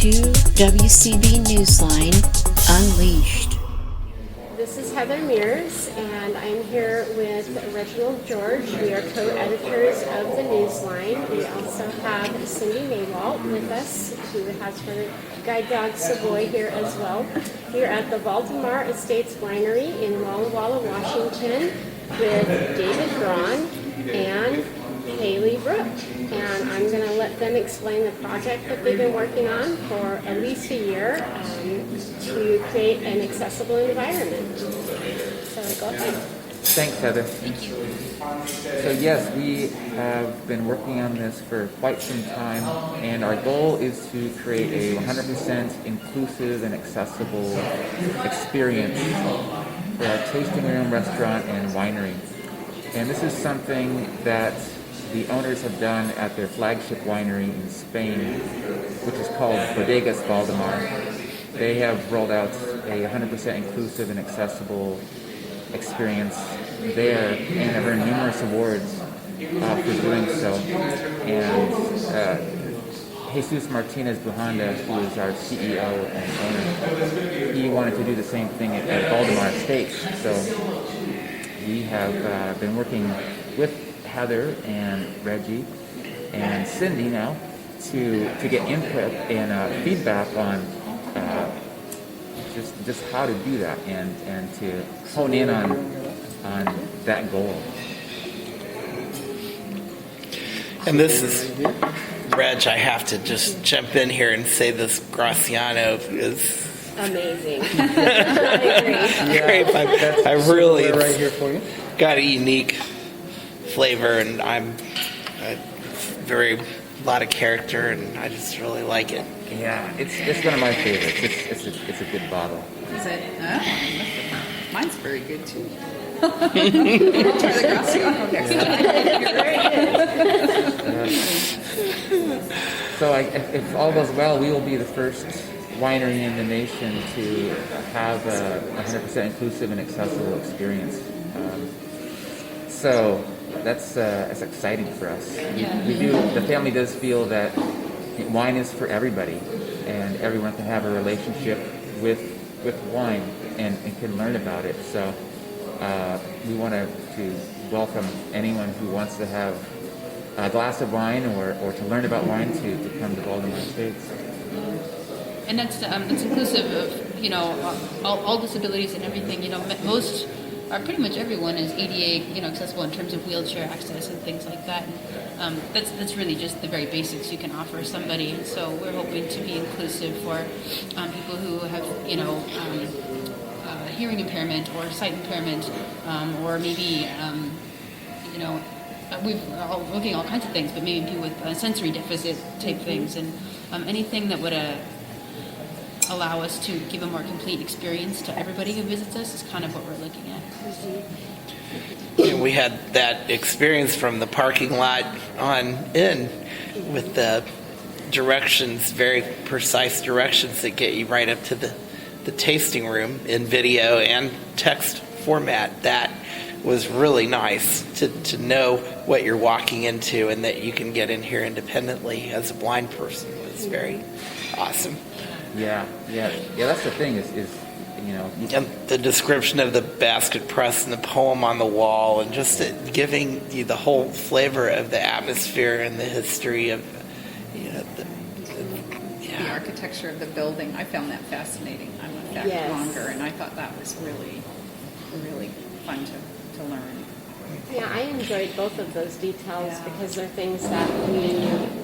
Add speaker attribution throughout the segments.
Speaker 1: to WCB Newsline Unleashed.
Speaker 2: This is Heather Meares, and I'm here with Reginald George. We are co-editors of the Newsline. We also have Cindy Maywalt with us, who has her guide dog Savoy here as well. We're at the Valdemar Estates Winery in Walla Walla, Washington, with David Braun and Haley Brook. And I'm going to let them explain the project that they've been working on for at least a year to create an accessible environment. So go ahead.
Speaker 3: Thanks, Heather.
Speaker 4: Thank you.
Speaker 3: So yes, we have been working on this for quite some time, and our goal is to create a 100% inclusive and accessible experience for our tasting room, restaurant, and winery. And this is something that the owners have done at their flagship winery in Spain, which is called Bodegas Valdemar. They have rolled out a 100% inclusive and accessible experience there and have earned numerous awards for doing so. And Jesus Martínez Bujanda, who is our CEO and owner, he wanted to do the same thing at Valdemar Estates. So we have been working with Heather and Reggie and Cindy now to get input and feedback on just how to do that and to hone in on that goal.
Speaker 5: And this is Reg. I have to just jump in here and say this Graciano is
Speaker 2: Amazing.
Speaker 5: great. I really
Speaker 3: right here for you.
Speaker 5: got a unique flavor, and I'm a lot of character, and I just really like it.
Speaker 3: Yeah, it's one of my favorites. It's a good bottle.
Speaker 4: Is it? Mine's very good too. Try the Graciano next time.
Speaker 3: So if all goes well, we will be the first winery in the nation to have a 100% inclusive and accessible experience. So that's exciting for us. The family does feel that wine is for everybody, and everyone can have a relationship with wine and can learn about it. So we want to welcome anyone who wants to have a glass of wine or to learn about wine to come to Valdemar Estates.
Speaker 4: And that's inclusive of all disabilities and everything. Most or pretty much everyone is ADA accessible in terms of wheelchair access and things like that. And, that's really just the very basics you can offer somebody. And so we're hoping to be inclusive for people who have hearing impairment or sight impairment, or maybe we're all looking at all kinds of things, but maybe people with sensory deficit type things, and anything that would allow us to give a more complete experience to everybody who visits us is kind of what we're looking at.
Speaker 5: And we had that experience from the parking lot on in with the directions, very precise directions that get you right up to the tasting room in video and text format. That was really nice to know what you're walking into and that you can get in here independently as a blind person. It was very awesome.
Speaker 3: Yeah. That's the thing is
Speaker 5: And the description of the basket press and the poem on the wall, and just giving you the whole flavor of the atmosphere and the history of
Speaker 6: the architecture of the building. I found that fascinating. I went back longer, and I thought that was really, really fun to learn.
Speaker 2: Yeah, I enjoyed both of those details because they're things that we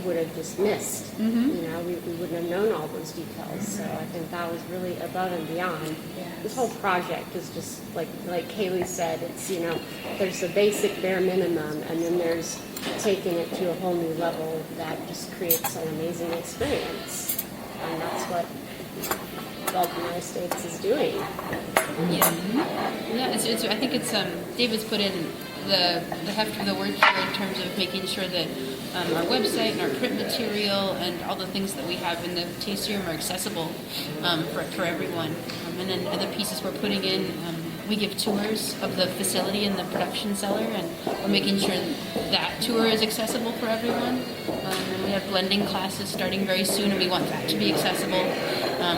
Speaker 2: would have just missed. Mm-hmm. We wouldn't have known all those details. So I think that was really above and beyond. Yes. This whole project is just like Kaylee said. It's there's the basic bare minimum, and then there's taking it to a whole new level that just creates an amazing experience, and that's what Valdemar Estates is doing.
Speaker 4: Yeah. I think it's David's put in the heft of the work here in terms of making sure that our website and our print material and all the things that we have in the tasting room are accessible for everyone. And then other pieces we're putting in we give tours of the facility and the production cellar, and we're making sure that tour is accessible for everyone. And we have blending classes starting very soon, and we want that to be accessible.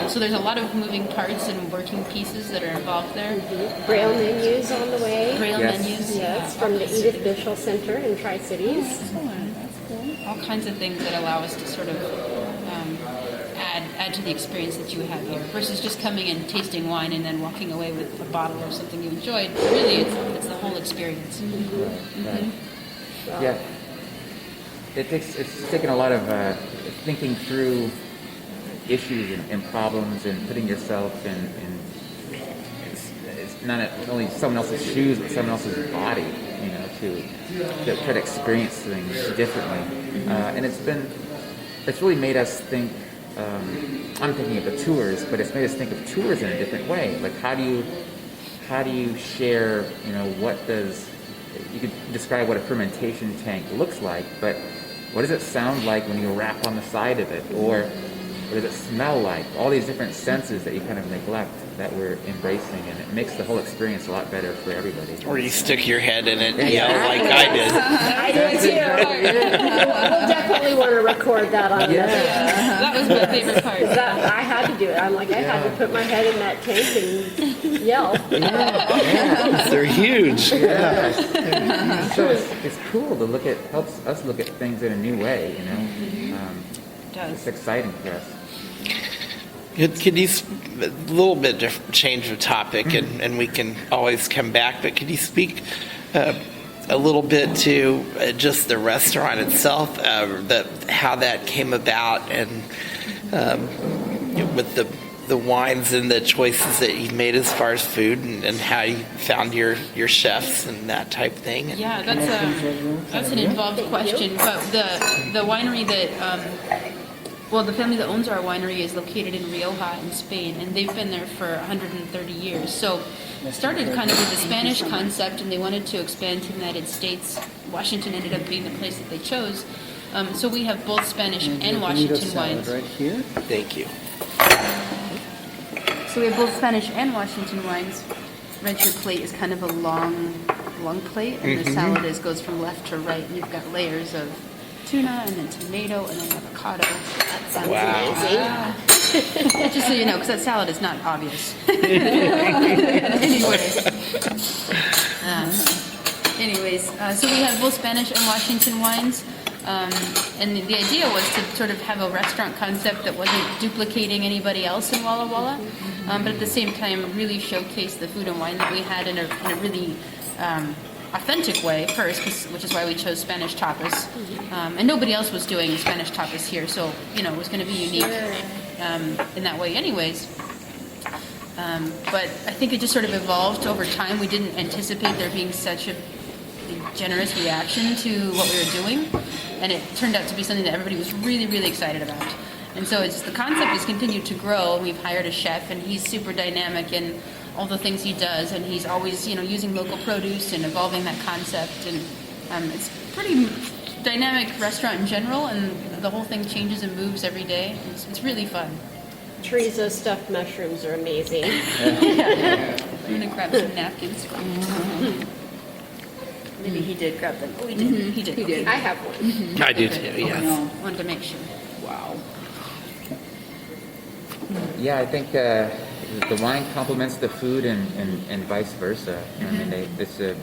Speaker 4: So there's a lot of moving parts and working pieces that are involved there.
Speaker 2: Braille menus on the way.
Speaker 4: Braille
Speaker 3: Yes.
Speaker 4: menus,
Speaker 2: Yes, from the Edith Bishel Center in Tri-Cities.
Speaker 6: Excellent, that's cool.
Speaker 4: all kinds of things that allow us to sort of add to the experience that you have here, versus just coming and tasting wine and then walking away with a bottle or something you enjoyed. Really, it's the whole experience.
Speaker 3: Right. Yeah. It's taken a lot of thinking through issues and problems and putting yourself in it's not only someone else's shoes but someone else's body, to try to experience things differently. And it's really made us think. I'm thinking of the tours, but it's made us think of tours in a different way. Like how do you share? You could describe what a fermentation tank looks like, but what does it sound like when you rap on the side of it, or what does it smell like? All these different senses that you kind of neglect that we're embracing, and it makes the whole experience a lot better for everybody.
Speaker 5: Or you stick your head in it and yell like I did.
Speaker 2: I did too. We'll definitely want to record that on
Speaker 4: That was my favorite part.
Speaker 2: I had to do it. I'm like, I had to put my head in that tank and yell.
Speaker 5: They're huge.
Speaker 3: So it's cool to helps us look at things in a new way, It's exciting for us.
Speaker 5: Could you, a little bit change of topic, and we can always come back, but could you speak a little bit to just the restaurant itself, how that came about, and with the wines and the choices that you've made as far as food, and how you found your chefs and that type thing?
Speaker 4: Yeah, that's an involved question, but the winery that the family that owns our winery is located in Rioja in Spain, and they've been there for 130 years. So it started kind of with a Spanish concept, and they wanted to expand to the United States. Washington ended up being the place that they chose. So we have both Spanish and Washington wines.
Speaker 7: Right here.
Speaker 5: Thank you.
Speaker 4: So we have both Spanish and Washington wines. Red Your Plate is kind of a long plate, and the salad goes from left to right, and you've got layers of tuna and then tomato and then avocado. That sounds amazing. Just so you know, because that salad is not obvious. Anyways, so we have both Spanish and Washington wines. And the idea was to sort of have a restaurant concept that wasn't duplicating anybody else in Walla Walla, but at the same time really showcase the food and wine that we had in a really authentic way first, which is why we chose Spanish tapas. And nobody else was doing Spanish tapas here, so it was going to be unique in that way anyways. But I think it just sort of evolved over time. We didn't anticipate there being such a generous reaction to what we were doing, and it turned out to be something that everybody was really, really excited about. And so the concept has continued to grow, and we've hired a chef, and he's super dynamic in all the things he does, and he's always, using local produce and evolving that concept, and it's a pretty dynamic restaurant in general, and the whole thing changes and moves every day. It's really fun.
Speaker 2: Chorizo stuffed mushrooms are amazing.
Speaker 4: I'm gonna grab some napkins. Maybe he did grab them. Oh, he did. He did. Okay.
Speaker 2: I have one.
Speaker 5: I do too, yes.
Speaker 4: Wanted to make sure.
Speaker 6: Wow.
Speaker 3: Yeah, I think the wine complements the food and vice versa. I mean, it's a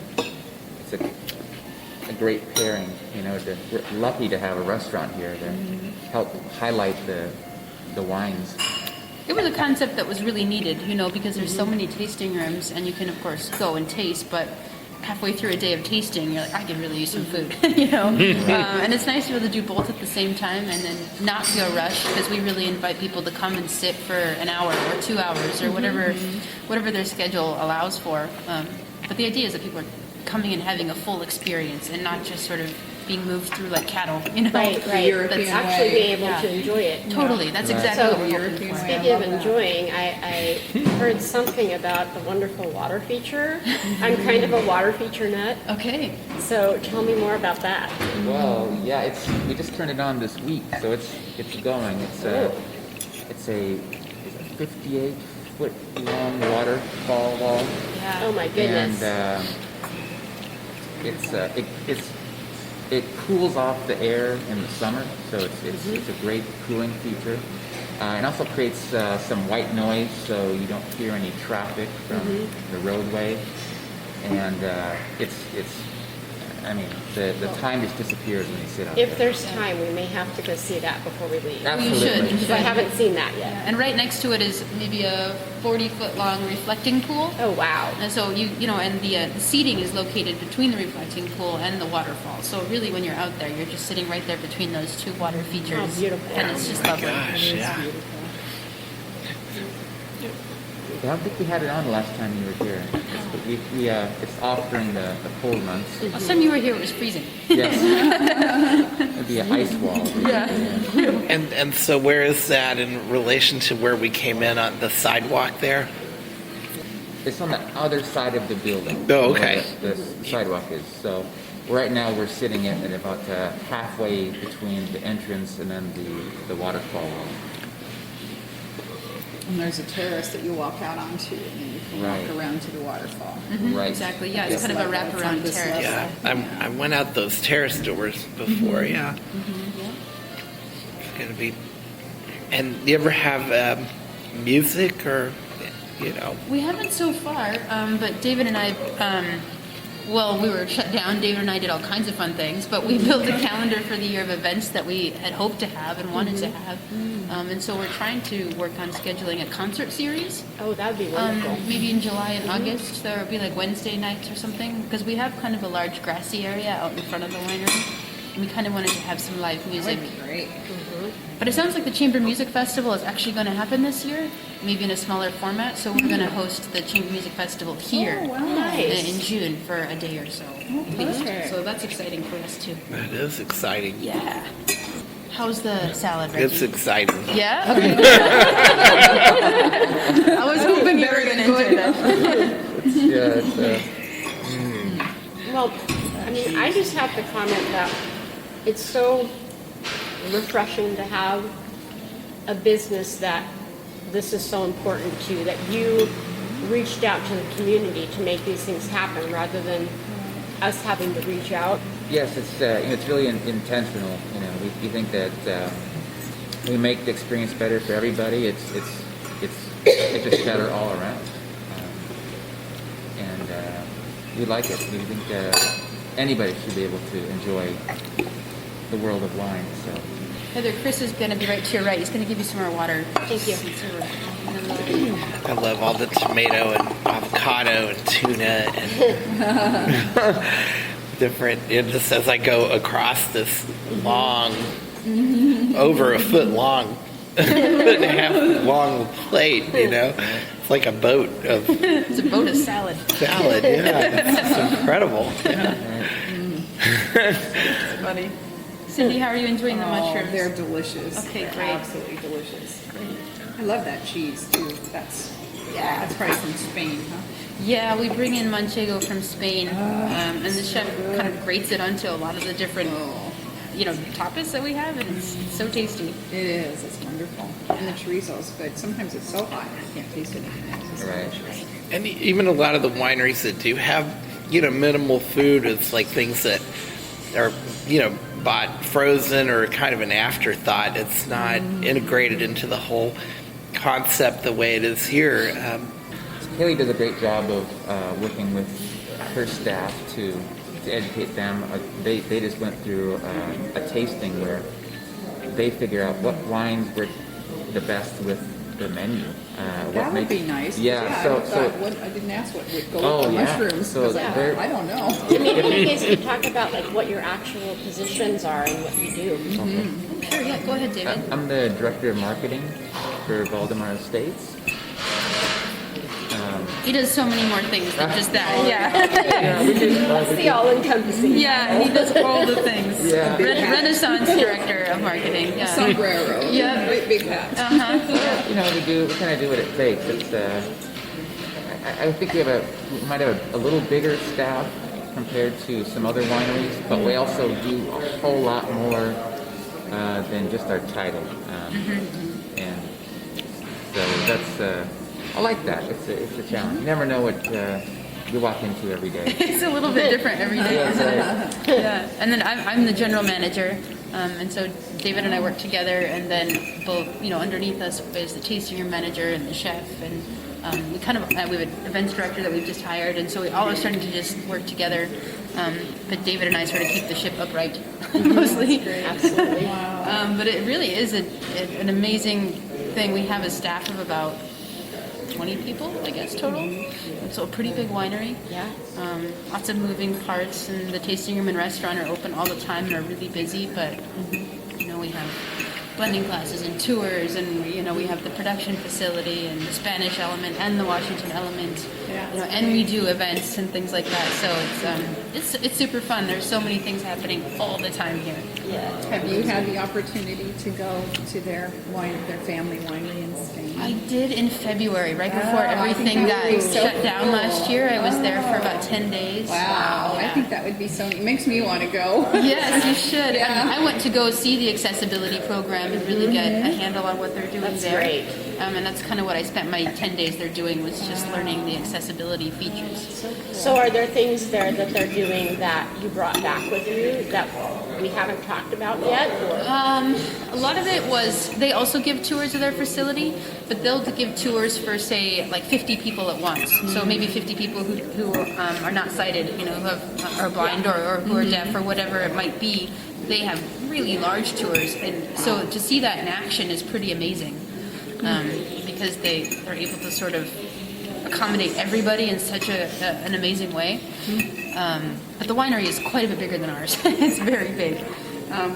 Speaker 3: great pairing. We're lucky to have a restaurant here to help highlight the wines.
Speaker 4: It was a concept that was really needed, because there's so many tasting rooms, and you can of course go and taste, but halfway through a day of tasting, you're like, I could really use some food, and it's nice to be able to do both at the same time and then not feel rushed, because we really invite people to come and sit for an hour or 2 hours or whatever their schedule allows for. But the idea is that people are coming and having a full experience and not just sort of being moved through like cattle,
Speaker 2: Right.
Speaker 6: European
Speaker 2: Actually
Speaker 6: way.
Speaker 2: being able to enjoy it.
Speaker 4: Totally, that's exactly
Speaker 2: So,
Speaker 4: what we're hoping for.
Speaker 2: speaking of enjoying, I heard something about the wonderful water feature. I'm kind of a water feature nut,
Speaker 4: Okay.
Speaker 2: so tell me more about that.
Speaker 3: Well, yeah, we just turned it on this week, so it's going. It's a 58 6-foot long waterfall wall.
Speaker 4: Yeah.
Speaker 2: Oh my goodness.
Speaker 3: And it cools off the air in the summer, so it's a great cooling feature. And also creates some white noise, so you don't hear any traffic from the roadway. And the time just disappears when you sit out
Speaker 2: If
Speaker 3: there.
Speaker 2: there's time, we may have to go see that before we leave.
Speaker 3: Absolutely.
Speaker 2: Because I haven't seen that yet.
Speaker 4: And right next to it is maybe a 40-foot long reflecting pool.
Speaker 2: Oh, wow.
Speaker 4: And so and the seating is located between the reflecting pool and the waterfall. So really, when you're out there, you're just sitting right there between those two water features.
Speaker 2: Oh, beautiful.
Speaker 4: And it's just lovely.
Speaker 5: Gosh, yeah.
Speaker 3: I don't think we had it on the last time you were here. It's off during the cold months.
Speaker 4: Last time you were here, it was freezing.
Speaker 3: Yes. It'd be an ice wall.
Speaker 5: And so where is that in relation to where we came in on the sidewalk there?
Speaker 3: It's on the other side of the building.
Speaker 5: Oh, okay.
Speaker 3: Where the sidewalk is. So right now we're sitting at about halfway between the entrance and then the waterfall wall.
Speaker 6: And there's a terrace that you walk out onto, and then you can
Speaker 3: Right.
Speaker 6: walk around to the waterfall.
Speaker 3: Right.
Speaker 4: Exactly. Yeah, it's
Speaker 6: Just
Speaker 4: kind of a
Speaker 6: like that's on
Speaker 4: wraparound
Speaker 6: this
Speaker 4: terrace.
Speaker 6: level.
Speaker 5: Yeah, I went out those terrace doors before. Yeah, it's gonna be. And you ever have music or,
Speaker 4: We haven't so far, but David and I, we were shut down. David and I did all kinds of fun things, but we built a calendar for the year of events that we had hoped to have and wanted to have. And so we're trying to work on scheduling a concert series.
Speaker 2: Oh, that would be wonderful.
Speaker 4: Maybe in July and August. There will be like Wednesday nights or something, because we have kind of a large grassy area out in front of the winery. And we kind of wanted to have some live music.
Speaker 6: That'd be great.
Speaker 4: But it sounds like the Chamber Music Festival is actually going to happen this year, maybe in a smaller format. So we're going to host the Chamber Music Festival here
Speaker 6: Oh, wow.
Speaker 2: Nice.
Speaker 4: in June for a day or so.
Speaker 2: perfect.
Speaker 4: So that's exciting for us too.
Speaker 5: that is exciting.
Speaker 4: Yeah. How's the salad, Reggie?
Speaker 5: It's exciting.
Speaker 4: Yeah? Okay. I was hoping you were going to enjoy that.
Speaker 2: Well, I mean, I just have to comment that it's so refreshing to have a business that this is so important to, that you reached out to the community to make these things happen rather than us having to reach out.
Speaker 3: Yes, it's really intentional. We think that we make the experience better for everybody. It's just better all around, and we like it. We think anybody should be able to enjoy the world of wine. So.
Speaker 4: Heather, Chris is going to be right to your right. He's going to give you some more water.
Speaker 2: Thank you.
Speaker 5: I love all the tomato and avocado and tuna and different. Just as I go across this long, over a foot long, foot and a half long plate, it's like a boat of
Speaker 4: It's a boat of salad.
Speaker 5: salad. Yeah, it's incredible. Yeah.
Speaker 6: Funny.
Speaker 4: Cindy, how are you enjoying the mushrooms?
Speaker 6: They're delicious.
Speaker 4: Okay,
Speaker 6: They're
Speaker 4: great.
Speaker 6: Absolutely delicious. I love that cheese too. That's probably from Spain, huh?
Speaker 4: Yeah, we bring in manchego from Spain, and the chef kind of grates it onto a lot of the different, tapas that we have, and it's so tasty.
Speaker 6: It is. It's wonderful. And the chorizo's good. Sometimes it's so hot you can't taste anything else. It's
Speaker 3: Right.
Speaker 6: delicious.
Speaker 5: And even a lot of the wineries that do have, minimal food, it's like things that are, bought frozen or kind of an afterthought. It's not integrated into the whole concept the way it is here.
Speaker 3: Haley does a great job of working with her staff to educate them. They just went through a tasting where they figure out what wines work the best with the menu.
Speaker 6: That would be nice.
Speaker 3: Yeah.
Speaker 6: I didn't ask what would go with the mushrooms.
Speaker 3: So
Speaker 6: 'cause I don't know.
Speaker 2: Maybe you guys could talk about like what your actual positions are and what you do.
Speaker 4: Sure, yeah, go ahead, David.
Speaker 3: I'm the director of marketing for Valdemar Estates.
Speaker 4: He does so many more things than just that. Yeah.
Speaker 2: That's the all-encompassing.
Speaker 4: Yeah, he does all the things.
Speaker 3: Yeah.
Speaker 4: Renaissance director of marketing. Yeah.
Speaker 6: Sombrero.
Speaker 4: Yeah.
Speaker 6: Great big hat.
Speaker 3: We kind of do what it takes. It's I think we might have a little bigger staff compared to some other wineries, but we also do a whole lot more than just our title. And so I like that. It's a challenge. You never know what you walk into every day.
Speaker 4: It's a little bit different every day, isn't it? Yeah. And then I'm the general manager, and so David and I work together, and then both, underneath us is the tasting room manager and the chef, and we have an events director that we've just hired, and so we all are starting to just work together. But David and I sort of keep the ship upright, mostly.
Speaker 2: Absolutely.
Speaker 4: But it really is an amazing thing. We have a staff of about 20 people, I guess, total. And so a pretty big winery.
Speaker 2: Yeah.
Speaker 4: Lots of moving parts, and the tasting room and restaurant are open all the time and are really busy, but we have blending classes and tours, and we have the production facility and the Spanish element and the Washington element.
Speaker 6: Yeah.
Speaker 4: And we do events and things like that. So it's super fun. There's so many things happening all the time here.
Speaker 2: Yeah.
Speaker 6: Have you had the opportunity to go to their family winery in Spain?
Speaker 4: I did in February, right before
Speaker 6: I think
Speaker 4: everything
Speaker 6: that
Speaker 4: got
Speaker 6: would be so
Speaker 4: shut down
Speaker 6: cool.
Speaker 4: last year. I was there for about 10 days.
Speaker 6: Wow, I think that would be so. It makes me want to go.
Speaker 4: Yes, you should.
Speaker 6: Yeah.
Speaker 4: I went to go see the accessibility program and really get a handle on what they're doing
Speaker 2: That's
Speaker 4: there.
Speaker 2: great.
Speaker 4: And that's kind of what I spent my 10 days there doing, was just learning the accessibility features.
Speaker 2: So are there things there that they're doing that you brought back with you that we haven't talked about yet? Or?
Speaker 4: A lot of it was, they also give tours of their facility, but they'll give tours for, say, like 50 people at once. So maybe 50 people who are not sighted, who are blind or who are deaf or whatever it might be. They have really large tours, and so to see that in action is pretty amazing, because they're able to sort of accommodate everybody in such an amazing way. But the winery is quite a bit bigger than ours. It's very big,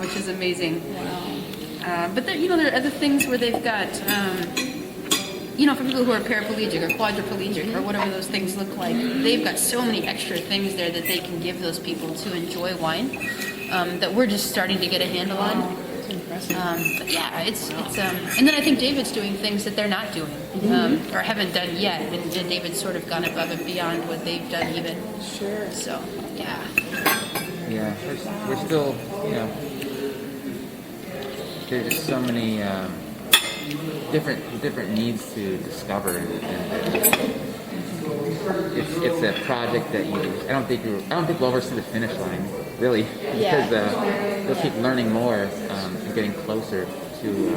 Speaker 4: which is amazing. Wow. But there are other things where they've got, for people who are paraplegic or quadriplegic or whatever those things look like, they've got so many extra things there that they can give those people to enjoy wine, that we're just starting to get a handle on. But yeah, it's and then I think David's doing things that they're not doing, or haven't done yet, and David's sort of gone above and beyond what they've done even.
Speaker 2: Sure.
Speaker 4: So yeah.
Speaker 3: Yeah, we're still, there's just so many different needs to discover, and it's a project that I don't think we'll ever see the finish line, really,
Speaker 2: Yeah.
Speaker 3: because you'll keep learning more and getting closer to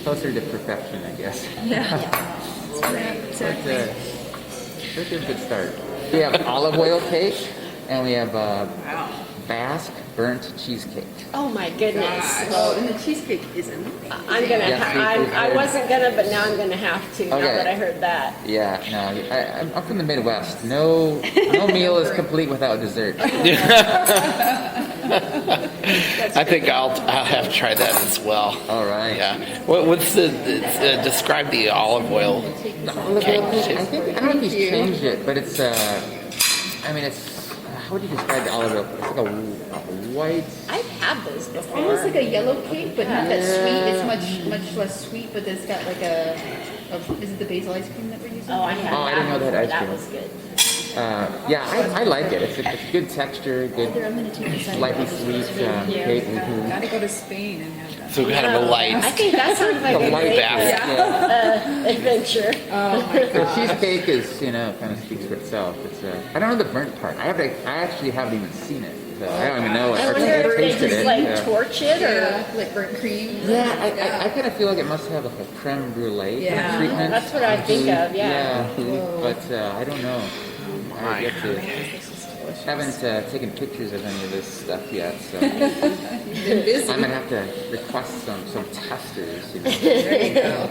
Speaker 3: perfection, I guess.
Speaker 4: Yeah.
Speaker 3: It's a good start. We have olive oil cake, and we have Basque burnt cheesecake.
Speaker 2: Oh my goodness.
Speaker 6: Oh, and the cheesecake is amazing.
Speaker 2: I'm gonna. I wasn't gonna, but now I'm gonna have to. Now that I heard that.
Speaker 3: Yeah, no, I'm from the Midwest. No meal is complete without dessert.
Speaker 5: I think I'll have to try that as well.
Speaker 3: All right.
Speaker 5: Yeah. What's describe the olive oil?
Speaker 3: The olive oil cake. I don't know if he's changed it, but it's how would you describe the olive oil? It's like a white.
Speaker 2: I've had those before.
Speaker 6: Almost like a yellow cake, but not that sweet. It's much less sweet, but it's got like is it the basil ice cream that we're using?
Speaker 2: Oh, I had
Speaker 3: I didn't know they had ice cream.
Speaker 2: That was good.
Speaker 3: Yeah, I like it. It's good texture, good, slightly sweet cake.
Speaker 6: Gotta go to Spain and have that.
Speaker 5: So kind of a light.
Speaker 2: I think that sounds like
Speaker 3: The
Speaker 2: a
Speaker 3: light
Speaker 2: great
Speaker 3: bath.
Speaker 2: adventure.
Speaker 3: The cheesecake is, kind of speaks for itself. It's I don't know the burnt part. I actually haven't even seen it. So I don't even know.
Speaker 2: I
Speaker 3: Or
Speaker 2: wonder if they
Speaker 3: tasted
Speaker 2: just
Speaker 3: it.
Speaker 2: torch it or.
Speaker 6: Like burnt cream.
Speaker 3: Yeah, I kind of feel like it must have like a creme brulee
Speaker 6: Yeah.
Speaker 3: treatment.
Speaker 2: That's what I think of, yeah.
Speaker 3: But I don't know.
Speaker 5: My
Speaker 3: Haven't taken pictures of any of this stuff yet, so
Speaker 6: Been busy.
Speaker 3: I'm gonna have to request some testers.
Speaker 6: There you go.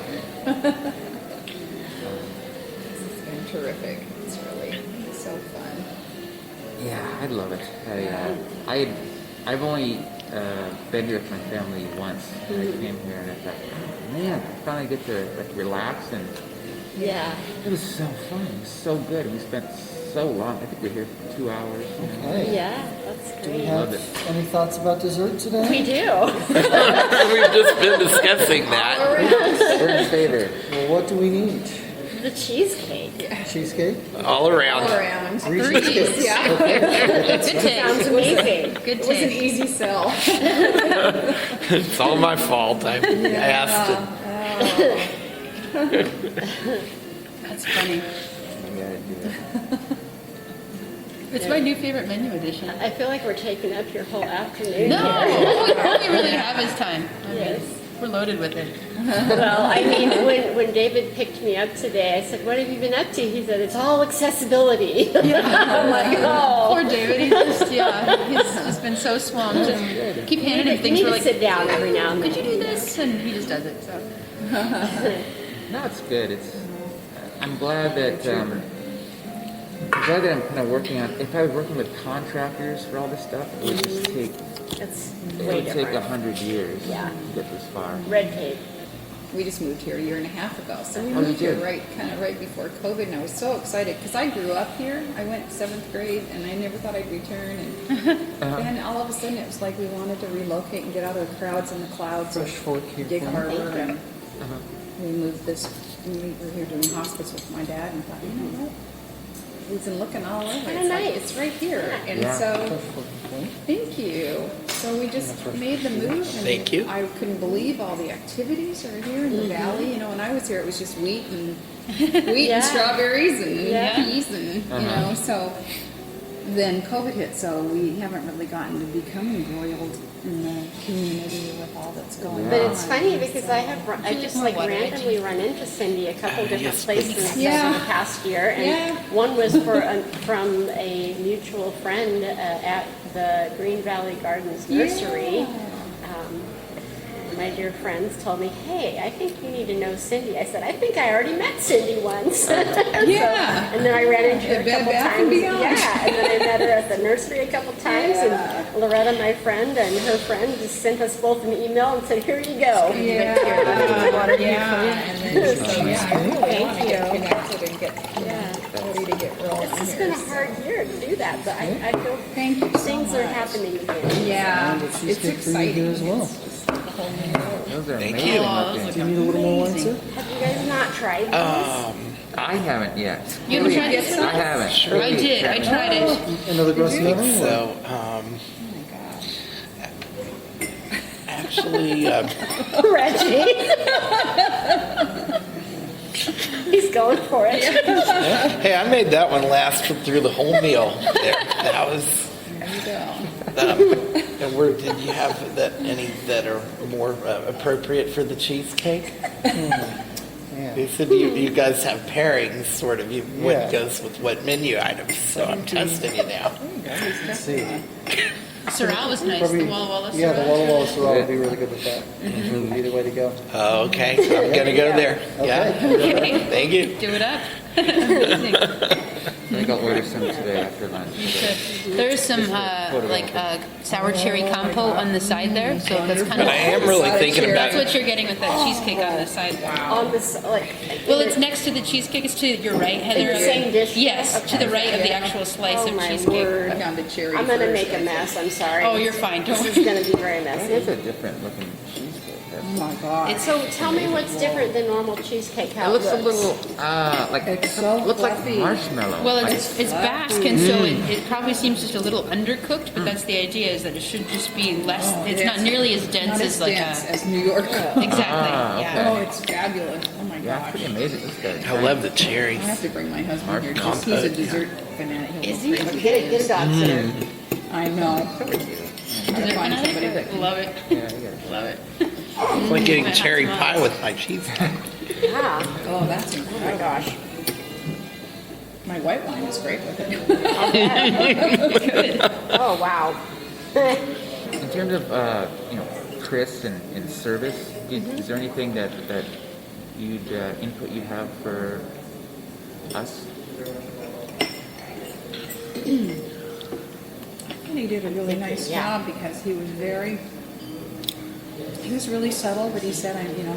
Speaker 6: It's been terrific. It's really so fun.
Speaker 3: Yeah, I'd love it. I've only been here with my family once. I came here and I thought, oh, man, I finally get to relax, and
Speaker 2: Yeah.
Speaker 3: it was so fun. It was so good. We spent so long. I think we were here for 2 hours.
Speaker 7: Okay.
Speaker 2: Yeah, that's
Speaker 7: Do we
Speaker 2: great.
Speaker 7: have any thoughts about dessert today?
Speaker 2: We do.
Speaker 5: We've just been discussing that.
Speaker 3: We're in favor.
Speaker 7: Well, what do we need?
Speaker 2: The cheesecake.
Speaker 7: Cheesecake?
Speaker 5: All around.
Speaker 6: All around.
Speaker 7: Three
Speaker 4: Three.
Speaker 7: cheesecakes?
Speaker 6: Yeah.
Speaker 4: Good
Speaker 2: Sounds
Speaker 4: taste.
Speaker 2: amazing.
Speaker 4: Good
Speaker 6: It was an
Speaker 4: taste.
Speaker 6: easy sell.
Speaker 5: It's all my fault. I asked it.
Speaker 4: That's funny.
Speaker 3: We gotta do it.
Speaker 4: It's my new favorite menu addition.
Speaker 2: I feel like we're taking up your whole afternoon
Speaker 4: No,
Speaker 2: here.
Speaker 4: all we really have is time. I mean,
Speaker 2: Yes.
Speaker 4: we're loaded with it.
Speaker 2: Well, I mean, when David picked me up today, I said, "What have you been up to?" He said, "It's all accessibility." I'm like, "Oh."
Speaker 4: Poor David, he's just been so swamped. And keep handing him
Speaker 2: You
Speaker 4: things.
Speaker 2: need
Speaker 4: We're
Speaker 2: to
Speaker 4: like,
Speaker 2: sit down every now and
Speaker 4: could you
Speaker 2: then.
Speaker 4: do this? And he just does it. So
Speaker 3: No, it's good. I'm glad that I'm kind of working on. If I was working with contractors for all this stuff, it would just take.
Speaker 2: It's
Speaker 3: It
Speaker 2: way
Speaker 3: would take
Speaker 2: different.
Speaker 3: 100 years
Speaker 2: Yeah.
Speaker 3: to get this far.
Speaker 2: Red tape.
Speaker 6: We just moved here a year and a half ago, so we
Speaker 3: Oh, you
Speaker 6: moved here
Speaker 3: did?
Speaker 6: kind of right before COVID, and I was so excited because I grew up here. I went 7th grade, and I never thought I'd return. And then all of a sudden, it was like we wanted to relocate and get out of the crowds and the clouds
Speaker 7: Fresh fork here.
Speaker 6: Gig Harbor,
Speaker 2: Thank you.
Speaker 6: and we moved this. We were here doing hospice with my dad, and thought, you know what? We've been looking all over.
Speaker 2: Kinda
Speaker 6: It's like,
Speaker 2: nice.
Speaker 6: it's right here, and
Speaker 3: Yeah.
Speaker 6: so. Thank you. So we just made the move, and
Speaker 5: Thank you.
Speaker 6: I couldn't believe all the activities are here in the valley. You know, when I was here, it was just wheat and
Speaker 2: Yeah.
Speaker 6: and strawberries and
Speaker 2: Yeah.
Speaker 6: peas, and you know. So then COVID hit, so we haven't really gotten to become embroiled in the community with all that's going on.
Speaker 2: But it's funny because I just
Speaker 4: more
Speaker 2: like
Speaker 4: water,
Speaker 2: randomly run into Cindy a couple different
Speaker 5: yes,
Speaker 2: places
Speaker 6: Yeah.
Speaker 2: over the past year, and
Speaker 6: Yeah.
Speaker 2: one was from a mutual friend at the Green Valley Gardens Nursery. My dear friends told me, "Hey, I think you need to know Cindy." I said, "I think I already met Cindy once."
Speaker 6: Yeah.
Speaker 2: And then I ran into her
Speaker 6: The
Speaker 2: a
Speaker 6: Bed
Speaker 2: couple
Speaker 6: Bath and
Speaker 2: times.
Speaker 6: Beyond.
Speaker 2: Yeah, and then I met her at the nursery a couple times, and Loretta, my friend, and her friend just sent us both an email and said, "Here you go."
Speaker 6: Yeah, and then so yeah, I really want to get connected and get ready to get rolling
Speaker 2: It's
Speaker 6: here.
Speaker 2: been a hard year to do that, but I feel
Speaker 6: Thank you so
Speaker 2: things are
Speaker 6: much.
Speaker 2: happening again.
Speaker 6: Yeah,
Speaker 7: And the
Speaker 6: it's
Speaker 7: cheesecake for you here
Speaker 6: exciting.
Speaker 7: as well.
Speaker 6: It's just a whole new world.
Speaker 3: Those are
Speaker 5: Thank
Speaker 3: amazing
Speaker 5: you.
Speaker 3: looking.
Speaker 7: Do you need a little more wine, sir?
Speaker 2: Have you guys not tried these?
Speaker 3: I haven't yet.
Speaker 4: you haven't tried this
Speaker 3: I
Speaker 4: one?
Speaker 3: haven't.
Speaker 4: I did. I tried it.
Speaker 7: Another grassy melon? or-
Speaker 5: So,
Speaker 6: Oh my gosh.
Speaker 5: actually,
Speaker 2: Reggie. He's going for it.
Speaker 5: hey, I made that one last through the whole meal. There, that was.
Speaker 6: There you go.
Speaker 5: And where did you have that? Any that are more appropriate for the cheesecake?
Speaker 7: Yeah.
Speaker 5: They said you guys have pairings, sort of.
Speaker 7: Yeah.
Speaker 5: What goes with what menu items? So I'm testing you now.
Speaker 7: Let's see.
Speaker 4: Syrah was nice.
Speaker 7: Probably-
Speaker 4: The Walla Walla
Speaker 7: Yeah, the
Speaker 4: Syrah.
Speaker 7: Walla Walla Syrah would be really good with that. Be the way to go.
Speaker 5: Oh, okay, I'm gonna go there. Yeah.
Speaker 4: Okay.
Speaker 5: Thank you.
Speaker 4: Do it up. Amazing.
Speaker 3: I think I'll order some today after lunch.
Speaker 4: There's some sour cherry compote on the side there, so that's kind
Speaker 5: But I
Speaker 4: of
Speaker 5: am really thinking
Speaker 4: that's
Speaker 5: about
Speaker 4: what you're getting with that cheesecake on the side.
Speaker 2: On this, like,
Speaker 4: Well, it's next to the cheesecake. It's to your right, Heather.
Speaker 2: the same dish?
Speaker 4: Yes, to the right of the actual slice
Speaker 2: oh
Speaker 4: of
Speaker 2: my
Speaker 4: cheesecake.
Speaker 2: word.
Speaker 6: I found the cherry
Speaker 2: I'm gonna
Speaker 6: first,
Speaker 2: make a
Speaker 6: I
Speaker 2: mess. I'm sorry.
Speaker 4: Oh, you're fine. Don't
Speaker 2: This is
Speaker 4: worry.
Speaker 2: gonna be very messy.
Speaker 3: It's a different looking cheesecake.
Speaker 6: Oh my gosh.
Speaker 2: So tell me what's different than normal cheesecake.
Speaker 3: It
Speaker 2: How
Speaker 3: looks a little like
Speaker 6: It's so
Speaker 3: looks like
Speaker 6: fluffy.
Speaker 3: marshmallow.
Speaker 4: Well, it's Basque, and so it probably seems just a little undercooked. But that's the idea: is that it should just be less. It's not nearly as dense
Speaker 6: Not
Speaker 4: as
Speaker 6: as
Speaker 4: like
Speaker 6: dense
Speaker 4: a
Speaker 6: as New York.
Speaker 4: exactly.
Speaker 3: Ah,
Speaker 6: Oh, it's fabulous. Oh my
Speaker 3: yeah,
Speaker 6: gosh.
Speaker 3: pretty amazing. This guy's
Speaker 5: I love the cherries.
Speaker 6: I have to bring my husband here.
Speaker 5: Compote,
Speaker 6: He's a
Speaker 5: yeah.
Speaker 6: dessert fanatic. He'll
Speaker 4: Is
Speaker 6: go
Speaker 4: he?
Speaker 6: crazy.
Speaker 2: Get a dog sitter.
Speaker 6: I know. Gotta find somebody that can.
Speaker 4: Love it.
Speaker 3: Yeah, you gotta-
Speaker 4: Love it.
Speaker 5: It's like getting
Speaker 4: Might have
Speaker 5: cherry
Speaker 4: some
Speaker 5: pie
Speaker 4: odds.
Speaker 5: with my cheesecake.
Speaker 2: Yeah.
Speaker 6: Oh, that's
Speaker 2: Oh my
Speaker 6: incredible.
Speaker 2: gosh.
Speaker 6: My white wine is great with it.
Speaker 2: Oh wow.
Speaker 3: In terms of Chris and service, is there anything that you'd input you have for us?
Speaker 6: And he did a really nice job because he was really subtle, but he said,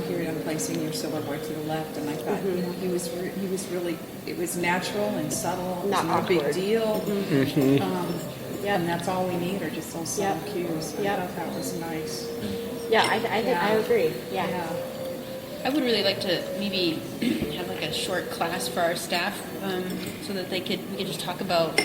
Speaker 6: here I'm placing your silverboard to the left, and I thought, he was really, it was natural and subtle, it was
Speaker 2: Not
Speaker 6: not a big
Speaker 2: awkward.
Speaker 6: deal.
Speaker 2: Yep.
Speaker 6: And that's all we need are just those subtle
Speaker 2: Yep.
Speaker 6: cues. I
Speaker 2: Yep.
Speaker 6: thought that was nice.
Speaker 2: Yeah, I think
Speaker 6: Yeah.
Speaker 2: I agree. Yeah.
Speaker 4: I would really like to maybe have like a short class for our staff, so that we could just talk about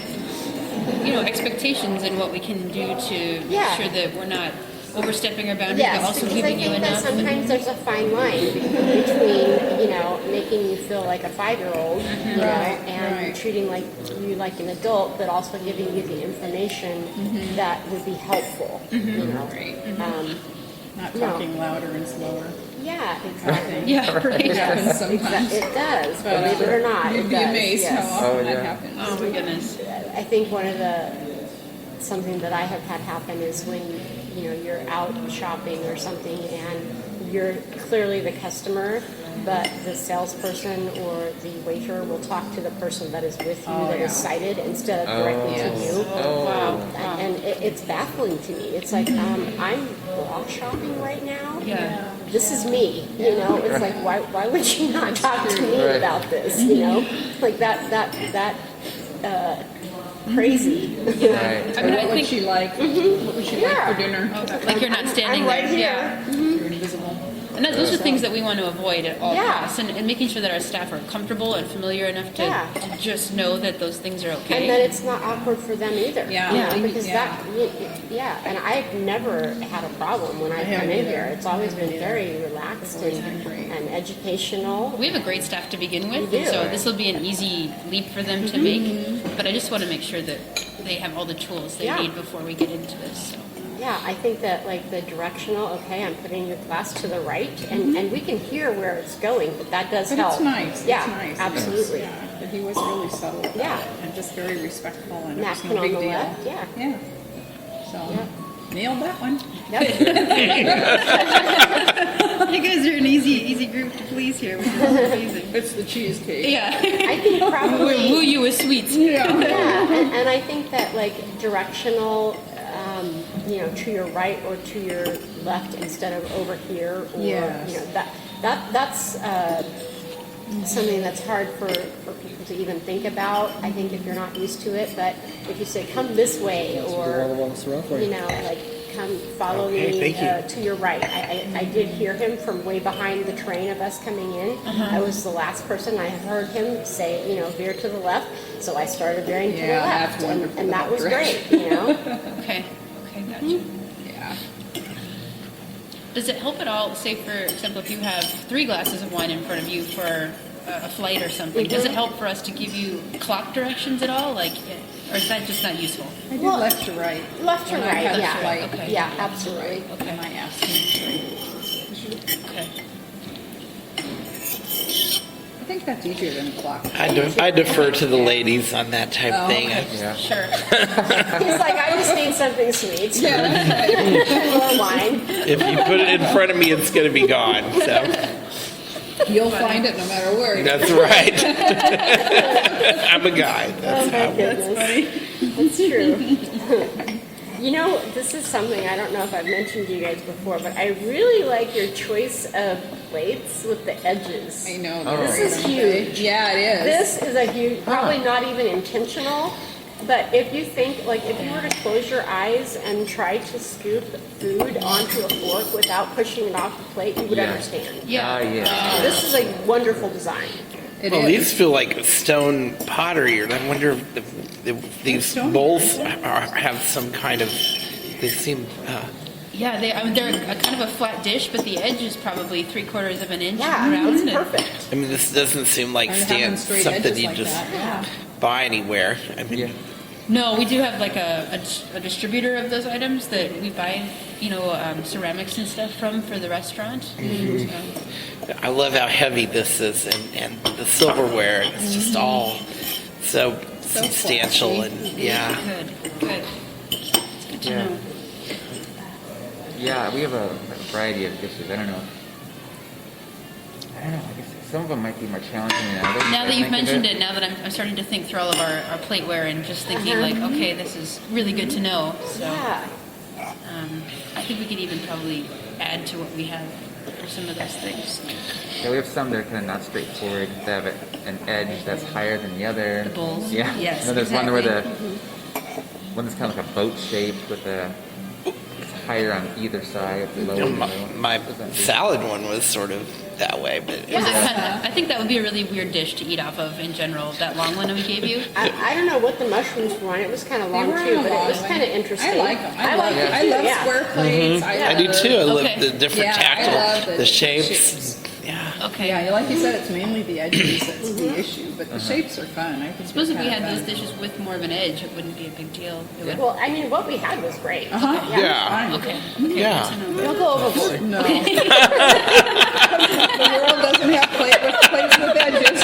Speaker 4: expectations and what we can do to make
Speaker 2: Yeah.
Speaker 4: sure that we're not overstepping our boundary,
Speaker 2: Yes,
Speaker 4: but also
Speaker 2: because I
Speaker 4: giving you
Speaker 2: think that
Speaker 4: enough.
Speaker 2: sometimes there's a fine line between, you know, making you feel like a 5-year-old, you know, and
Speaker 6: right.
Speaker 2: treating like you like an adult, but also giving you the information that would be helpful, you know.
Speaker 6: Not
Speaker 2: No.
Speaker 6: talking louder and slower.
Speaker 2: Yeah, exactly.
Speaker 4: Yeah, right.
Speaker 6: It happens sometimes.
Speaker 2: It does,
Speaker 6: But,
Speaker 2: believe it or not,
Speaker 6: You'd
Speaker 2: it
Speaker 6: be
Speaker 2: does.
Speaker 6: amazed
Speaker 2: Yes.
Speaker 6: how often
Speaker 3: Oh,
Speaker 6: that
Speaker 3: yeah.
Speaker 6: happens.
Speaker 4: Oh my goodness.
Speaker 2: I think one of the something that I have had happen is when you know you're out shopping or something and you're clearly the customer, but the salesperson or the waiter will talk to the person that is with you that is sighted instead of directly to you.
Speaker 3: Oh.
Speaker 2: And it's baffling to me. It's like I'm bra shopping right now.
Speaker 4: Yeah.
Speaker 2: This is me, you know. It's like why would you not talk to me about this, you know? Like that crazy.
Speaker 3: Right.
Speaker 4: I mean, I
Speaker 6: What would
Speaker 4: think
Speaker 6: she like? What would she like for dinner?
Speaker 4: like you're not standing
Speaker 2: I'm right
Speaker 4: there.
Speaker 2: here.
Speaker 4: Yeah.
Speaker 6: You're invisible.
Speaker 4: And those are things that we want to avoid at all
Speaker 2: Yeah.
Speaker 4: costs, and making sure that our staff are comfortable and familiar enough to,
Speaker 2: Yeah.
Speaker 4: to just know that those things are okay.
Speaker 2: And that it's not awkward for them either.
Speaker 6: Yeah.
Speaker 2: You know,
Speaker 6: Yeah.
Speaker 2: because
Speaker 6: Yeah.
Speaker 2: and I've never had a problem when I come
Speaker 6: haven't
Speaker 2: in
Speaker 6: either.
Speaker 2: here. It's always been very relaxed and educational.
Speaker 4: We have a great staff to begin with,
Speaker 2: We
Speaker 4: and
Speaker 2: do.
Speaker 4: so this will be an easy leap for them to make. But I just want to make sure that they have all the tools they
Speaker 2: Yeah.
Speaker 4: need before we get into this. So.
Speaker 2: Yeah, I think that like the directional, okay, I'm putting your glass to the right, and we can hear where it's going, but that does
Speaker 6: But
Speaker 2: help.
Speaker 6: it's nice.
Speaker 2: Yeah,
Speaker 6: It's nice.
Speaker 2: absolutely.
Speaker 6: Yeah. But he was really subtle about
Speaker 2: Yeah.
Speaker 6: it and just very respectful and it's
Speaker 2: Napkin
Speaker 6: no
Speaker 2: on
Speaker 6: big
Speaker 2: the
Speaker 6: deal.
Speaker 2: left, yeah.
Speaker 6: Yeah. So nailed that one.
Speaker 4: You guys are an easy group to please here, which is amazing.
Speaker 6: It's the cheesecake.
Speaker 4: Yeah.
Speaker 2: I think
Speaker 4: We'll
Speaker 2: probably.
Speaker 4: woo you with sweets.
Speaker 6: Yeah.
Speaker 2: Yeah, and I think that like directional, you know, to your right or to your left instead of over here, or
Speaker 6: Yes.
Speaker 2: you know that's something that's hard for people to even think about. I think if you're not used to it, but if you say come this way
Speaker 7: Walla Walla
Speaker 2: or
Speaker 7: Surround for
Speaker 2: you
Speaker 7: you.
Speaker 2: know like come follow
Speaker 5: Okay,
Speaker 2: me
Speaker 5: thank you.
Speaker 2: to your right. I did hear him from way behind the train of us coming in. I was the last person. I had heard him say, you know, veer to the left. So I started veering to the
Speaker 6: Yeah,
Speaker 2: left,
Speaker 6: that's wonderful
Speaker 2: and that was
Speaker 6: direction.
Speaker 2: great. You know,
Speaker 4: Okay, gotcha.
Speaker 6: Yeah.
Speaker 4: Does it help at all, say for example, if you have 3 glasses of wine in front of you for a flight or something, does it help for us to give you clock directions at all? Like, or is that just not useful?
Speaker 6: I did
Speaker 2: Well,
Speaker 6: left to right.
Speaker 2: left to
Speaker 6: When I
Speaker 2: right.
Speaker 6: had a
Speaker 2: Yeah,
Speaker 6: flight.
Speaker 4: Okay.
Speaker 2: yeah, absolutely.
Speaker 6: Okay. And I asked him.
Speaker 4: Okay.
Speaker 6: I think that's easier than a clock.
Speaker 5: I defer to the ladies on that type of thing.
Speaker 3: Yeah.
Speaker 4: Sure.
Speaker 2: He's like, I just need something sweet, more wine.
Speaker 5: If you put it in front of me, it's going to be gone. So
Speaker 6: You'll find it no matter where.
Speaker 5: that's right. I'm a guy.
Speaker 2: Oh
Speaker 5: That's
Speaker 2: my
Speaker 5: how.
Speaker 2: goodness, that's true. You know, this is something I don't know if I've mentioned to you guys before, but I really like your choice of plates with the edges.
Speaker 6: I know.
Speaker 2: This is huge.
Speaker 6: Yeah, it is.
Speaker 2: This is a huge, probably not even intentional, but if you think, like, if you were to close your eyes and try to scoop food onto a fork without pushing it off the plate, you would
Speaker 3: Yeah.
Speaker 2: understand.
Speaker 4: Yeah.
Speaker 3: Yeah.
Speaker 2: This is a wonderful design.
Speaker 6: It
Speaker 5: Well,
Speaker 6: is.
Speaker 5: these feel like stone pottery, and I wonder if these bowls have some kind of. They seem.
Speaker 4: Yeah, they're a kind of a flat dish, but the edge is probably 3/4 of an inch
Speaker 2: Yeah,
Speaker 4: around.
Speaker 2: it's
Speaker 4: and-
Speaker 2: perfect.
Speaker 5: I mean, this doesn't seem like
Speaker 6: And having straight
Speaker 5: something
Speaker 6: edges
Speaker 5: you
Speaker 6: like
Speaker 5: just
Speaker 6: that, yeah.
Speaker 5: buy anywhere. I mean,
Speaker 3: Yeah.
Speaker 4: No, we do have like a distributor of those items that we buy, you know, ceramics and stuff from for the restaurant. So,
Speaker 5: I love how heavy this is, and the silverware. It's just all so substantial,
Speaker 6: classy.
Speaker 5: and yeah.
Speaker 4: good. It's good to
Speaker 3: Yeah.
Speaker 4: know.
Speaker 3: Yeah, we have a variety of dishes. I don't know. I guess some of them might be more challenging than others.
Speaker 4: Now
Speaker 3: I
Speaker 4: that you've
Speaker 3: think of
Speaker 4: mentioned it, now that I'm starting to think through all of our plateware and just thinking like, okay, this is really good to know. So
Speaker 2: Yeah.
Speaker 4: I think we could even probably add to what we have for some of those things.
Speaker 3: Yeah, we have some that are kind of not straightforward. They have an edge that's higher than the other.
Speaker 4: The bowls?
Speaker 3: Yeah.
Speaker 4: Yes,
Speaker 3: And then there's one where
Speaker 4: exactly.
Speaker 3: one that's kind of like a boat shaped with a higher on either side, lower in the middle.
Speaker 5: My salad one was sort of that way, but
Speaker 4: Was it I think that would be a really weird dish to eat off of in general. That long one that we gave you.
Speaker 2: I don't know what the mushrooms were on. It was kind of long
Speaker 6: were
Speaker 2: too,
Speaker 6: on a
Speaker 2: but it
Speaker 6: long
Speaker 2: was
Speaker 6: one.
Speaker 2: kind of interesting.
Speaker 6: I like them. I
Speaker 2: like
Speaker 6: love,
Speaker 2: it
Speaker 6: I
Speaker 2: too,
Speaker 6: love
Speaker 2: yeah.
Speaker 6: square plates.
Speaker 5: I do too. I love
Speaker 4: Okay.
Speaker 5: the different
Speaker 6: Yeah, I
Speaker 5: tactile,
Speaker 6: love
Speaker 5: the shapes. Yeah.
Speaker 4: Okay.
Speaker 6: Yeah, like you said, it's mainly the edges that's the issue, but the shapes are fun. I think
Speaker 4: I suppose if
Speaker 6: they're
Speaker 4: we had
Speaker 6: kinda
Speaker 4: those
Speaker 6: fun.
Speaker 4: dishes with more of an edge, it wouldn't be a big deal. It would-
Speaker 2: Well, I mean, what we had was great.
Speaker 6: Uh-huh.
Speaker 5: Yeah.
Speaker 6: Fine.
Speaker 4: Okay. Okay.
Speaker 5: Yeah.
Speaker 4: good to know.
Speaker 2: Don't go overboard.
Speaker 6: No. The world doesn't have plates with edges.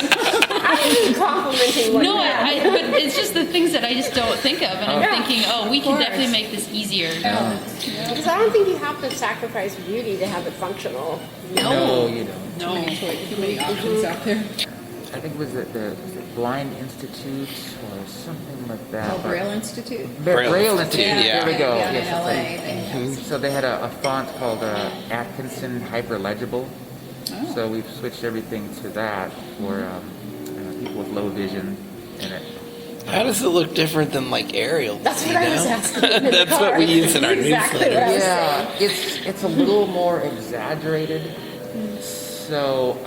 Speaker 2: I'm complimenting what
Speaker 4: No,
Speaker 2: you had.
Speaker 4: but it's just the things that I just don't think of, and I'm
Speaker 2: Yeah.
Speaker 4: thinking, oh, we can definitely make this easier.
Speaker 2: Because I don't think you have to sacrifice beauty to have it functional.
Speaker 3: No, you don't.
Speaker 4: No.
Speaker 6: Too many options out there.
Speaker 3: I think it was the Blind Institute or something like that.
Speaker 6: Oh,
Speaker 3: but-
Speaker 6: Braille Institute.
Speaker 3: Braille Institute.
Speaker 5: yeah.
Speaker 3: There we go.
Speaker 6: Yeah,
Speaker 3: Yes,
Speaker 6: in
Speaker 3: that's
Speaker 6: LA.
Speaker 3: right.
Speaker 6: They have
Speaker 3: So they had a font called Atkinson Hyperlegible.
Speaker 6: Oh.
Speaker 3: So we've switched everything to that for people with low vision in it.
Speaker 5: How does it look different than like Arial?
Speaker 2: That's what I was asking. in the
Speaker 5: That's what
Speaker 2: car.
Speaker 5: we use in our
Speaker 2: Exactly what I
Speaker 5: newsletter.
Speaker 2: was
Speaker 3: Yeah,
Speaker 2: saying.
Speaker 3: it's a little more exaggerated. So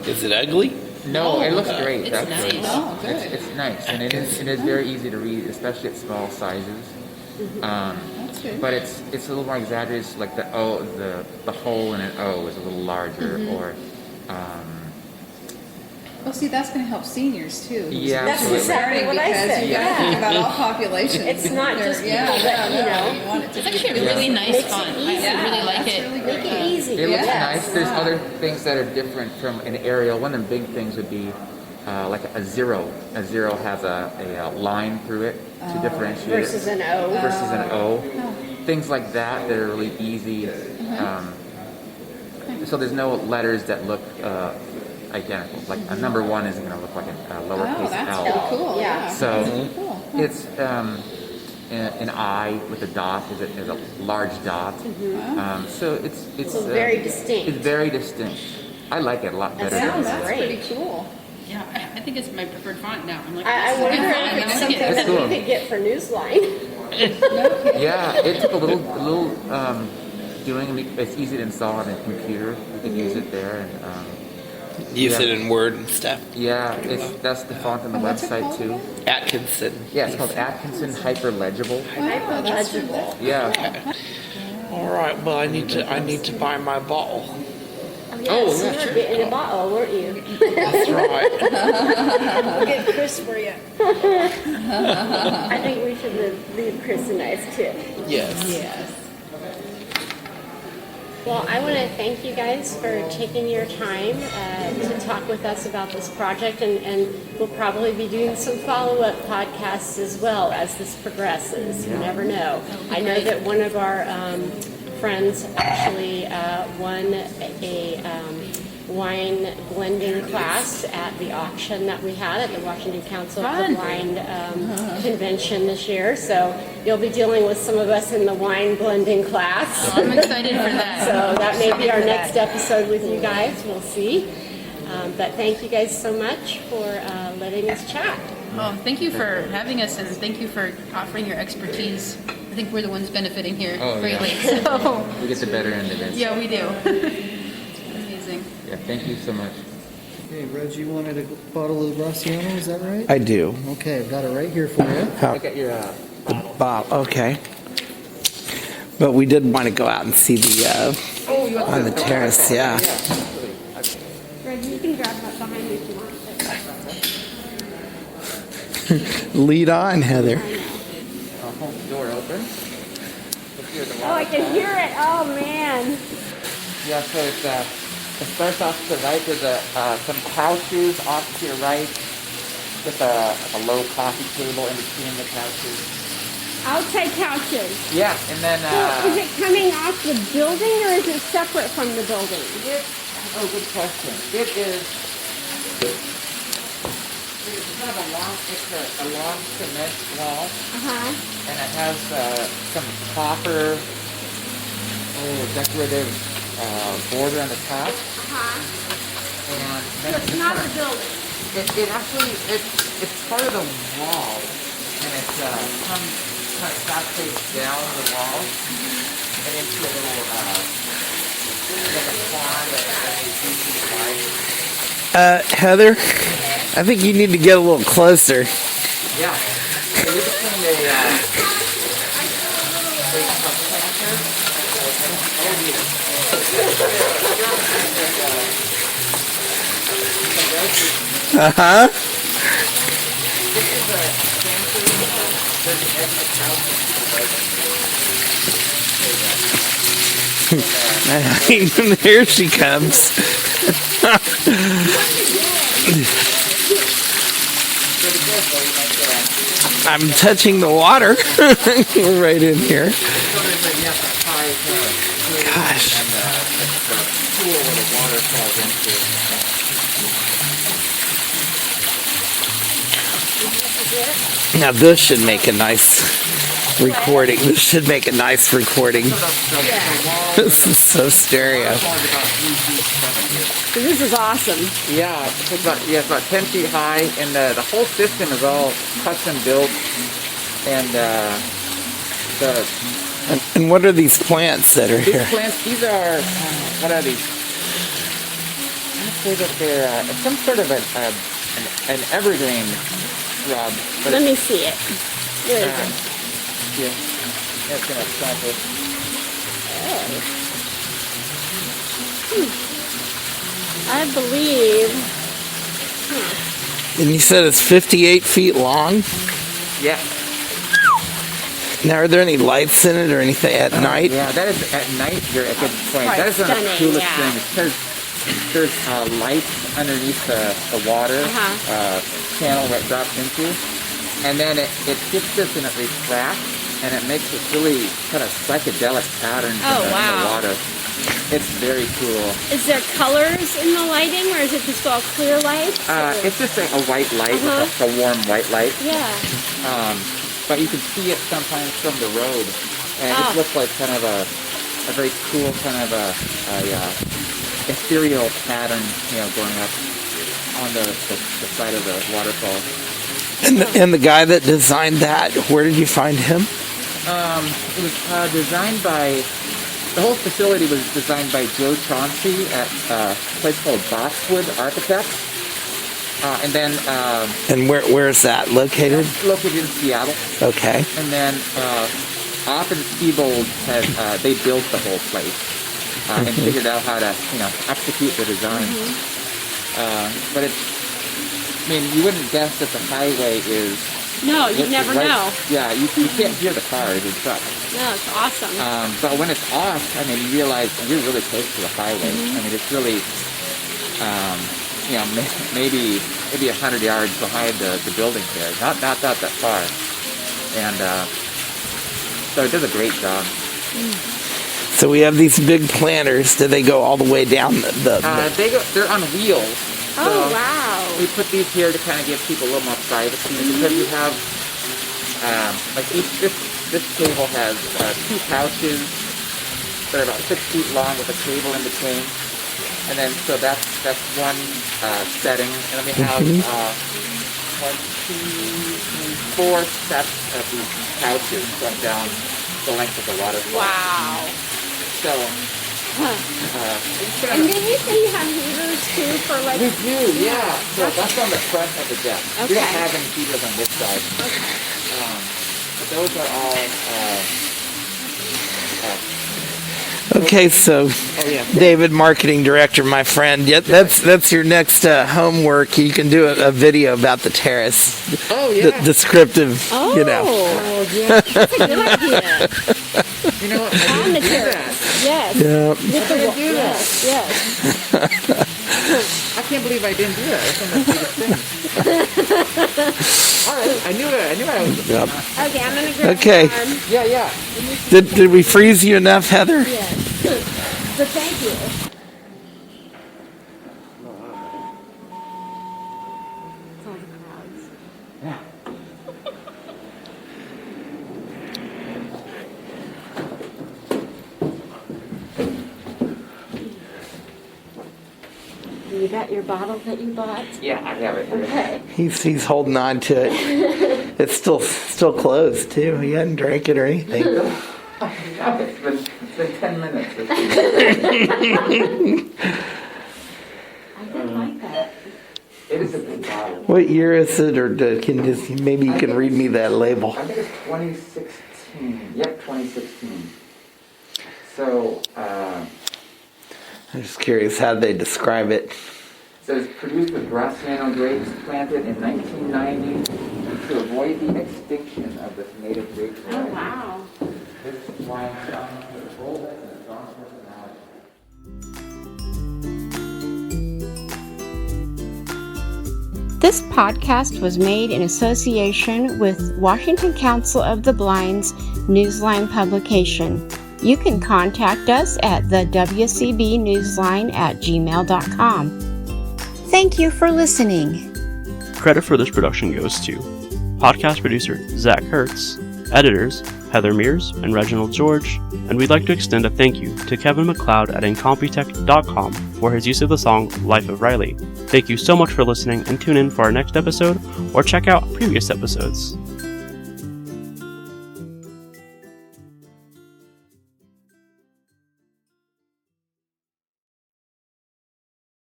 Speaker 5: Is it ugly?
Speaker 3: no, it looks great.
Speaker 4: It's
Speaker 3: actually.
Speaker 4: nice.
Speaker 6: Oh, good.
Speaker 3: It's nice, and it is very easy to read, especially at small sizes.
Speaker 6: That's good.
Speaker 3: But it's a little more exaggerated. It's like the O, the hole in an O is a little larger, or
Speaker 6: Well, see, that's going to help seniors too.
Speaker 3: Yeah,
Speaker 2: That's
Speaker 3: absolutely.
Speaker 2: exactly what I
Speaker 6: Because
Speaker 2: said.
Speaker 6: you got to
Speaker 2: Yeah.
Speaker 6: think about all populations.
Speaker 2: It's not
Speaker 6: They're-
Speaker 2: just people that, you know.
Speaker 6: You want it to
Speaker 4: It's
Speaker 6: be
Speaker 4: actually a really nice
Speaker 2: Makes it
Speaker 4: font. I
Speaker 2: easy.
Speaker 4: really like
Speaker 6: that's
Speaker 4: it.
Speaker 6: really
Speaker 2: Make
Speaker 6: good.
Speaker 2: it easy.
Speaker 3: it looks
Speaker 2: yes.
Speaker 3: nice. There's other things that are different from an Arial. One of the big things would be like a zero. A zero has a line through it to differentiate it
Speaker 2: Versus an O.
Speaker 3: versus an O. Things like that that are really easy. So there's no letters that look identical. Like a number one isn't going to look like a
Speaker 6: Oh,
Speaker 3: lowercase
Speaker 6: that's
Speaker 3: L.
Speaker 6: pretty cool.
Speaker 2: Yeah.
Speaker 6: Yeah.
Speaker 3: So
Speaker 6: That's pretty cool.
Speaker 3: it's an I with a dot is a large dot. So it's
Speaker 2: So very distinct.
Speaker 3: It's very distinct. I like it a lot better.
Speaker 6: Yeah,
Speaker 3: than
Speaker 6: that's
Speaker 2: great.
Speaker 6: pretty cool.
Speaker 4: Yeah, I think it's my preferred font now. I'm like,
Speaker 2: I
Speaker 4: this is a
Speaker 2: wonder
Speaker 4: good
Speaker 2: if
Speaker 4: font.
Speaker 2: it's
Speaker 4: I like
Speaker 2: something
Speaker 4: it.
Speaker 2: that
Speaker 3: cool.
Speaker 2: we could get for Newsline.
Speaker 3: Yeah, it took a little doing. I mean, it's easy to install on a computer. You can use it there, and
Speaker 5: Use
Speaker 3: Yeah.
Speaker 5: it in Word and stuff.
Speaker 3: yeah, that's the font on the
Speaker 6: And what's it
Speaker 3: website
Speaker 6: called
Speaker 3: too.
Speaker 6: again?
Speaker 5: Atkinson.
Speaker 3: Yeah, it's called Atkinson Hyperlegible.
Speaker 2: Hyperlegible.
Speaker 3: Yeah.
Speaker 5: All right. Well, I need to buy my ball.
Speaker 2: Yes,
Speaker 3: yeah,
Speaker 2: you were
Speaker 3: sure.
Speaker 2: in a bottle, weren't you?
Speaker 5: That's right.
Speaker 2: We'll get Chris for you. I think we should leave Chris a nice tip.
Speaker 5: Yes.
Speaker 6: Yes.
Speaker 2: Well, I want to thank you guys for taking your time to talk with us about this project, and we'll probably be doing some follow-up podcasts as well as this progresses. You never know. I know that one of our friends actually won a wine blending class at the auction that we had at the Washington Council of the Wine Convention this year. So you'll be dealing with some of us in the wine blending class.
Speaker 4: I'm excited for that.
Speaker 2: So that may be our next episode with you guys. We'll see. But thank you guys so much for letting us chat.
Speaker 4: Oh, thank you for having us, and thank you for offering your expertise. I think we're the ones benefiting here
Speaker 3: Oh, yeah.
Speaker 4: greatly. So,
Speaker 3: We get the better end of it.
Speaker 4: yeah, we do. Amazing.
Speaker 3: Yeah, thank you so much.
Speaker 7: Hey, Reg, you wanted a bottle of Graciano, is that right?
Speaker 5: I do.
Speaker 7: Okay, I've got it right here for you.
Speaker 3: Look at your
Speaker 5: Bob. Okay. But we did want to go out and see the on the terrace. Yeah.
Speaker 2: Greg, you can grab that behind me if you want.
Speaker 5: Lead on, Heather.
Speaker 3: I'll hold the door open. Let's hear the
Speaker 2: Oh, I can hear it. Oh, man.
Speaker 3: Yeah, so it starts off to the right. There's some couches off to your right, with a low coffee table in between the couches.
Speaker 2: Outside couches.
Speaker 3: Yeah, and then
Speaker 2: Is it coming off the building or is it separate from the building?
Speaker 3: good question. It is. It's kind of a long cement wall,
Speaker 2: Uh-huh.
Speaker 3: and it has some copper decorative border on the top.
Speaker 2: Uh-huh.
Speaker 3: And
Speaker 2: So
Speaker 3: then
Speaker 2: it's not the building.
Speaker 3: It actually it's part of the wall, and it comes kind of backwards down the wall. and into a little like a pond that has a
Speaker 5: Heather, I think you need to get a little closer.
Speaker 3: yeah. So we became a planter.
Speaker 5: Uh-huh. Here she comes. I'm touching the water right in here. Gosh. Now this should make a nice recording. This should make a nice recording. This is so stereo.
Speaker 2: This is awesome.
Speaker 3: Yeah, it's about 10 feet high, and the whole system is all custom built. And
Speaker 5: And what are these plants that are
Speaker 3: these
Speaker 5: here?
Speaker 3: plants, these are what are these? I would say that they're some sort of an evergreen shrub. But
Speaker 2: Let me see it. Where is it?
Speaker 3: Yeah, it's gonna plant it.
Speaker 2: I believe.
Speaker 5: And you said it's 58 feet long?
Speaker 3: Yeah.
Speaker 5: Now, are there any lights in it or anything at night?
Speaker 3: Yeah, that is at night. You're at a good point.
Speaker 2: quite
Speaker 3: That is one of the
Speaker 2: stunning,
Speaker 3: coolest
Speaker 2: yeah.
Speaker 3: things because there's lights underneath the water channel where it drops into, and then it hits this and it refracts, and it makes this really kind of psychedelic pattern in the water. It's very cool.
Speaker 2: Is there colors in the lighting, or is it just all clear light?
Speaker 3: It's just a white light, a warm white light.
Speaker 2: Yeah.
Speaker 3: But you can see it sometimes from the road, and it just looks like kind of a very cool kind of a ethereal pattern, going up on the side of the waterfall.
Speaker 5: And the guy that designed that, where did you find him?
Speaker 3: It was designed by. The whole facility was designed by Joe Chauncey at a place called Boxwood Architects. And then...
Speaker 5: and where is that located?
Speaker 3: Located in Seattle.
Speaker 5: Okay.
Speaker 3: And then Opp and Siebold they built the whole place and figured out how to, execute the design. But you wouldn't guess that the highway is...
Speaker 2: No, you'd never know.
Speaker 3: Yeah, you can't hear the cars and stuff.
Speaker 2: No, it's awesome.
Speaker 3: But when it's off, you realize you're really close to the highway. It's really, maybe 100 yards behind the building there. Not that far. And so it does a great job.
Speaker 5: So we have these big planters. Do they go all the way down
Speaker 3: They're on wheels.
Speaker 2: Oh,
Speaker 3: So
Speaker 2: wow.
Speaker 3: we put these here to kind of give people a little more privacy because we have, this table has 2 couches that are about 6 feet long with a table in between. And then, so that's one setting. And then we have 1, 2, 3, 4 sets of these couches going down the length of the waterfall.
Speaker 2: Wow.
Speaker 3: So,
Speaker 2: And did you say you have heaters too for like...
Speaker 3: we do, yeah. So that's on the front of the deck. We don't
Speaker 2: Okay.
Speaker 3: have any heaters on this side.
Speaker 2: Okay.
Speaker 3: But those are all...
Speaker 5: Okay, so David, marketing director, my friend. Yep, that's your next homework. You can do a video about the terrace.
Speaker 3: Oh, yeah.
Speaker 5: Descriptive,
Speaker 2: Oh,
Speaker 3: Oh, yeah.
Speaker 2: that's a good idea.
Speaker 3: You know what? I
Speaker 2: On the
Speaker 3: didn't do
Speaker 2: terrace.
Speaker 3: that.
Speaker 2: Yes.
Speaker 5: Yeah.
Speaker 2: With the
Speaker 3: didn't do that.
Speaker 2: Yes.
Speaker 3: I can't believe I didn't do that. That's one of the biggest things. All right. I knew I was...
Speaker 5: Yep.
Speaker 2: Okay, I'm going to grab
Speaker 5: Okay.
Speaker 2: the arm.
Speaker 3: Yeah.
Speaker 5: Did we freeze you enough, Heather?
Speaker 2: Yes. But thank you. It's all the crowds.
Speaker 3: Yeah.
Speaker 2: You got your bottle that you bought?
Speaker 3: Yeah, I have it here.
Speaker 2: Okay.
Speaker 5: He's holding on to it. It's still closed too. He hadn't drank it or anything.
Speaker 3: Yeah, it's been 10 minutes.
Speaker 2: I did like that.
Speaker 3: It is a good bottle.
Speaker 5: What year is it, or maybe you can read me that label?
Speaker 3: I think it's 2016. Yep, 2016. So,
Speaker 5: I'm just curious how they describe it.
Speaker 3: it says produced with Graciano grapes planted in 1990 to avoid the extinction of this native grape
Speaker 2: Oh,
Speaker 3: variety.
Speaker 2: wow.
Speaker 3: This wine comes with boldness and a strong personality.
Speaker 2: This podcast was made in association with Washington Council of the Blind's Newsline publication. You can contact us at the wcbnewsline@gmail.com. Thank you for listening.
Speaker 8: Credit for this production goes to podcast producer Zach Hertz, editors Heather Meares and Reginald George, and we'd like to extend a thank you to Kevin McLeod at Incompetech.com for his use of the song Life of Riley. Thank you so much for listening, and tune in for our next episode or check out previous episodes.